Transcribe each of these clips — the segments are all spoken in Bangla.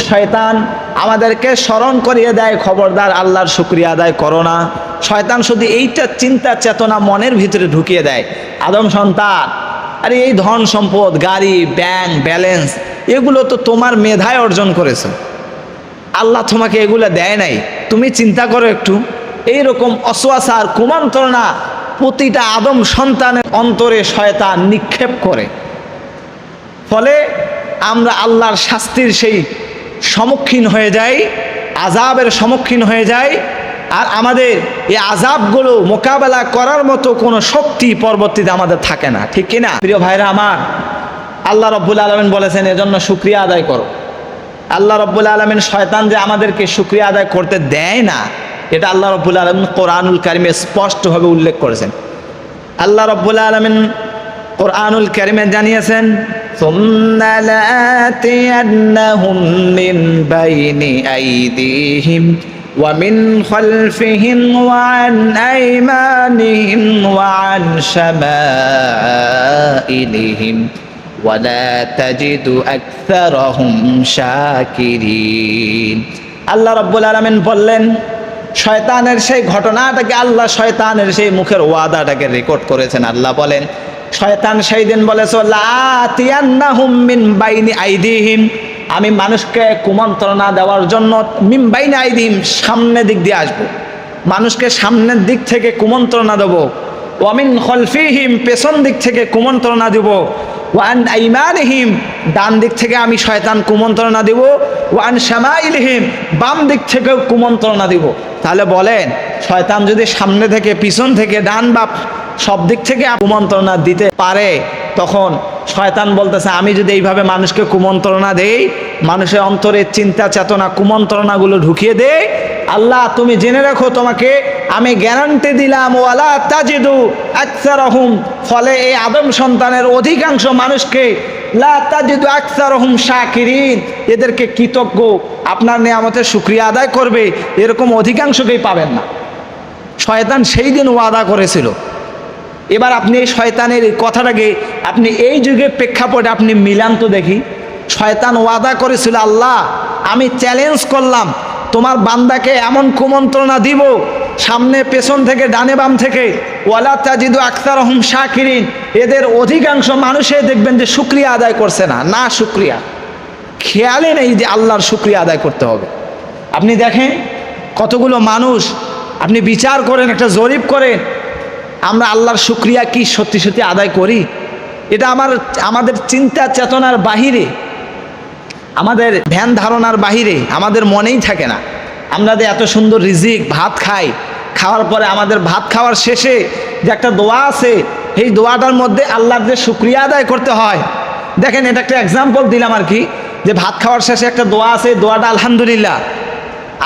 শয়তান আমাদেরকে স্মরণ করিয়ে দেয়, খবরদার আল্লাহর শুকরিয়া আদায় করো না। শয়তান শুধু এইটা চিন্তা চেতনা মনের ভিতরে ঢুকিয়ে দেয়, আদম সন্তান, আরে এই ধন সম্পদ, গাড়ি, ব্যাংক ব্যালেন্স, এগুলো তো তোমার মেধায় অর্জন করেছো, আল্লাহ তোমাকে এগুলো দেয় নাই। তুমি চিন্তা করো একটু। এইরকম অসওয়াসার কুমন্ত্রণা প্রতিটা আদম সন্তানের অন্তরে শয়তান নিক্ষেপ করে। ফলে আমরা আল্লাহর শাস্তির সেই সম্মুখীন হয়ে যাই, আযাবের সম্মুখীন হয়ে যাই। আর আমাদের এই আযাবগুলো মোকাবেলা করার মতো কোনো শক্তি পরবর্তীতে আমাদের থাকে না, ঠিক কিনা? প্রিয় ভাইরা আমার, আল্লাহ রাব্বুল আলামিন বলেছেন এজন্য শুকরিয়া আদায় করো। আল্লাহ রাব্বুল আলামিন শয়তান যে আমাদেরকে শুকরিয়া আদায় করতে দেয় না, এটা আল্লাহ রাব্বুল আলামিন কোরআনুল কারিমে স্পষ্টভাবে উল্লেখ করেছেন। আল্লাহ রাব্বুল আলামিন কোরআনুল কারিমে জানিয়েছেন, সুম্মা লাআতিয়ান্নাহুম মিন বাইনি আইদিহিম ওয়া মিন খালফিহিম ওয়া আন আইমানিহিম ওয়া আন শামাইলিহিম ওয়া লা তাজিদু আকসারাহুম শাকিরিন। আল্লাহ রাব্বুল আলামিন বললেন, শয়তানের সেই ঘটনাটাকে, আল্লাহ শয়তানের সেই মুখের ওয়াদাটাকে রেকর্ড করেছেন। আল্লাহ বলেন, শয়তান সেই দিন বলেছে, লাআতিয়ান্নাহুম মিন বাইনি আইদিহিম, আমি মানুষকে কুমন্ত্রণা দেওয়ার জন্য মিন বাইনি আইদিহিম, সামনের দিক দিয়ে আসবো, মানুষকে সামনের দিক থেকে কুমন্ত্রণা দেবো। ওয়া মিন খালফিহিম, পেছন দিক থেকে কুমন্ত্রণা দেব। ওয়া আন আইমানিহিম, ডান দিক থেকে আমি শয়তান কুমন্ত্রণা দেব। ওয়া আন শামাইলিহিম, বাম দিক থেকেও কুমন্ত্রণা দেব। তাহলে বলেন, শয়তান যদি সামনে থেকে, পিছন থেকে, ডান বাম সব দিক থেকে কুমন্ত্রণা দিতে পারে, তখন শয়তান বলতেছে আমি যদি এইভাবে মানুষকে কুমন্ত্রণা দেই, মানুষের অন্তরে চিন্তা চেতনা কুমন্ত্রণাগুলো ঢুকিয়ে দেই, আল্লাহ তুমি জেনে রাখো, তোমাকে আমি গ্যারান্টি দিলাম, ওয়ালা তাজিদু আকসারহুম, ফলে এই আদম সন্তানের অধিকাংশ মানুষকে, লা তাজিদু আকসারহুম শাকিরিন, এদেরকে কৃতজ্ঞ, আপনার নিয়ামতের শুকরিয়া আদায় করবে, এরকম অধিকাংশকেই পাবেন না। শয়তান সেই দিন ওয়াদা করেছিল। এবার আপনি এই শয়তানের এই কথাটাকে আপনি এই যুগের প্রেক্ষাপটে আপনি মিলান তো দেখি। শয়তান ওয়াদা করেছিল, আল্লাহ আমি চ্যালেঞ্জ করলাম, তোমার বান্দাকে এমন কুমন্ত্রণা দিব, সামনে পেছন থেকে ডানে বাম থেকে, ওয়ালা তাজিদু আকসারহুম শাকিরিন, এদের অধিকাংশ মানুষে দেখবেন যে শুকরিয়া আদায় করছে না, না শুকরিয়া, খেয়ালে নেই যে আল্লাহর শুকরিয়া আদায় করতে হবে। আপনি দেখেন কতগুলো মানুষ, আপনি বিচার করেন, একটা জরিপ করেন, আমরা আল্লাহর শুকরিয়া কি সত্যি সত্যি আদায় করি? এটা আমাদের চিন্তা চেতনার বাহিরে, আমাদের ধ্যান ধারণার বাহিরে, আমাদের মনেই থাকে না। আমরা যে এত সুন্দর রিজিক ভাত খাই, খাওয়ার পরে আমাদের ভাত খাওয়ার শেষে যে একটা দোয়া আছে, এই দোয়াটার মধ্যে আল্লাহর যে শুকরিয়া আদায় করতে হয়। দেখেন, এটা একটা এক্সাম্পল দিলাম আর কি, যে ভাত খাওয়ার শেষে একটা দোয়া আছে, এই দোয়াটা আলহামদুলিল্লাহ,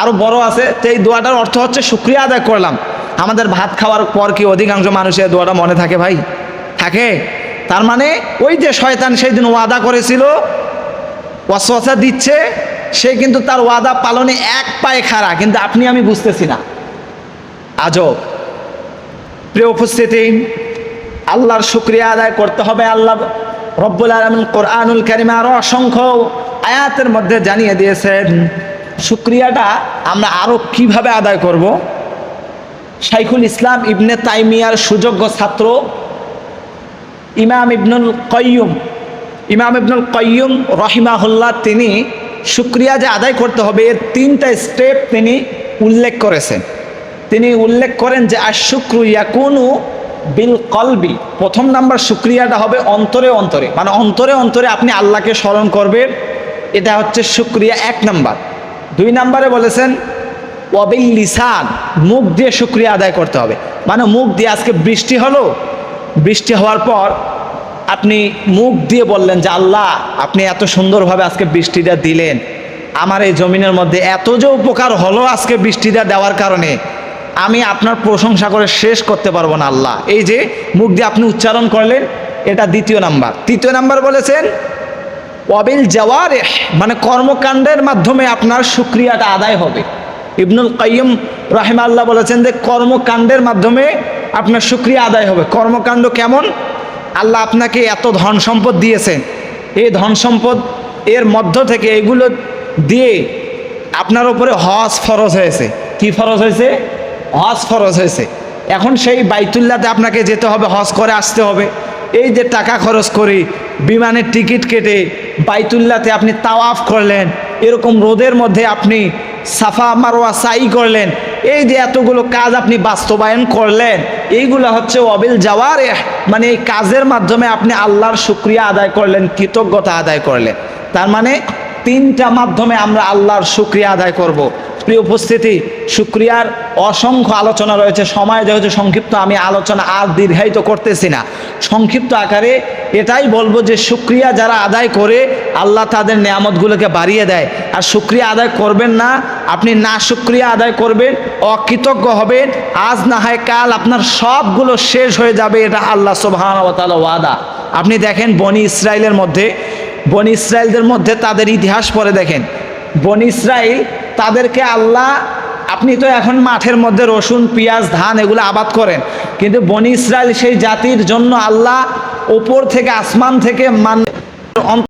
আরও বড় আছে, তো এই দোয়াটার অর্থ হচ্ছে শুকরিয়া আদায় করলাম। আমাদের ভাত খাওয়ার পর কি অধিকাংশ মানুষের দোয়াটা মনে থাকে ভাই? থাকে। তার মানে ওই যে শয়তান সেই দিন ওয়াদা করেছিল, ওয়াসওয়াসা দিচ্ছে, সে কিন্তু তার ওয়াদা পালনে এক পায়ে খাড়া, কিন্তু আপনি আমি বুঝতেছি না। আজব। প্রিয় উপস্থিতি, আল্লাহর শুকরিয়া আদায় করতে হবে। আল্লাহ রব্বুল আলামিন কোরআনুল কারিমে আরো অসংখ্য আয়াতের মধ্যে জানিয়ে দিয়েছেন। শুকরিয়াটা আমরা আরো কিভাবে আদায় করব? শাইখুল ইসলাম ইবনে তাইমিয়ার সুযোগ্য ছাত্র ইমাম ইবনুল কাইয়্যুম রহিমাহুল্লাহ, তিনি শুকরিয়া যে আদায় করতে হবে এর 3টা স্টেপ তিনি উল্লেখ করেছেন। তিনি উল্লেখ করেন যে আশ-শুকরু ইয়াকুনু বিল কলবি, প্রথম নাম্বার শুকরিয়াটা হবে অন্তরে অন্তরে, মানে অন্তরে অন্তরে আপনি আল্লাহকে স্মরণ করবেন, এটা হচ্ছে শুকরিয়া 1 নাম্বার। 2 নাম্বারে বলেছেন ওয়াবিল লিসান, মুখ দিয়ে শুকরিয়া আদায় করতে হবে, মানে মুখ দিয়ে, আজকে বৃষ্টি হলো, বৃষ্টি হওয়ার পর আপনি মুখ দিয়ে বললেন যে আল্লাহ আপনি এত সুন্দরভাবে আজকে বৃষ্টিটা দিলেন, আমার এই জমিনের মধ্যে এত যে উপকার হলো আজকে বৃষ্টিটা দেওয়ার কারণে, আমি আপনার প্রশংসা করে শেষ করতে পারবো না আল্লাহ। এই যে মুখ দিয়ে আপনি উচ্চারণ করলেন, এটা 2 নাম্বার। 3 নাম্বার বলেছেন ওয়াবিল জাওয়ারিহ, মানে কর্মকাণ্ডের মাধ্যমে আপনার শুকরিয়াটা আদায় হবে। ইবনুল কাইয়্যুম রাহিমাহুল্লাহ বলেছেন যে কর্মকাণ্ডের মাধ্যমে আপনার শুকরিয়া আদায় হবে। কর্মকাণ্ড কেমন? আল্লাহ আপনাকে এত ধন সম্পদ দিয়েছেন, এই ধন সম্পদ এর মধ্য থেকে এগুলো দিয়ে আপনার উপরে হজ ফরজ হয়েছে। কি ফরজ হয়েছে? হজ ফরজ হয়েছে। এখন সেই বাইতুল্লাহতে আপনাকে যেতে হবে, হজ করে আসতে হবে। এই যে টাকা খরচ করি, বিমানের টিকিট কেটে বাইতুল্লাহতে আপনি তাওয়াফ করলেন, এরকম রোদের মধ্যে আপনি সাফা মারওয়া সাই করলেন, এই যে এতগুলো কাজ আপনি বাস্তবায়ন করলেন, এইগুলো হচ্ছে ওয়াবিল জাওয়ারিহ, মানে এই কাজের মাধ্যমে আপনি আল্লাহর শুকরিয়া আদায় করলেন, কৃতজ্ঞতা আদায় করলেন। তার মানে তিনটা মাধ্যমে আমরা আল্লাহর শুকরিয়া আদায় করব। প্রিয় উপস্থিতি, শুকরিয়ার অসংখ্য আলোচনা রয়েছে। সময় যেহেতু সংক্ষিপ্ত, আমি আলোচনা আর দীর্ঘায়িত করতেছি না, সংক্ষিপ্ত আকারে এটাই বলবো যে শুকরিয়া যারা আদায় করে আল্লাহ তাদের নেয়ামতগুলোকে বাড়িয়ে দেয়। আর শুকরিয়া আদায় করবেন না, আপনি না শুকরিয়া আদায় করবেন, অকৃতজ্ঞ হবেন, আজ না হয় কাল আপনার সবগুলো শেষ হয়ে যাবে, এটা আল্লাহ সুবহানাহু ওয়া তাআলা ওয়াদা। আপনি দেখেন বনি ইসরায়েলদের মধ্যে তাদের ইতিহাস পড়ে দেখেন। বনি ইসরায়েল তাদেরকে আল্লাহ, আপনি তো এখন মাঠের মধ্যে রসুন, পেঁয়াজ, ধান এগুলো আবাদ করেন, কিন্তু বনি ইসরায়েল সেই জাতির জন্য আল্লাহ ওপর থেকে, আসমান থেকে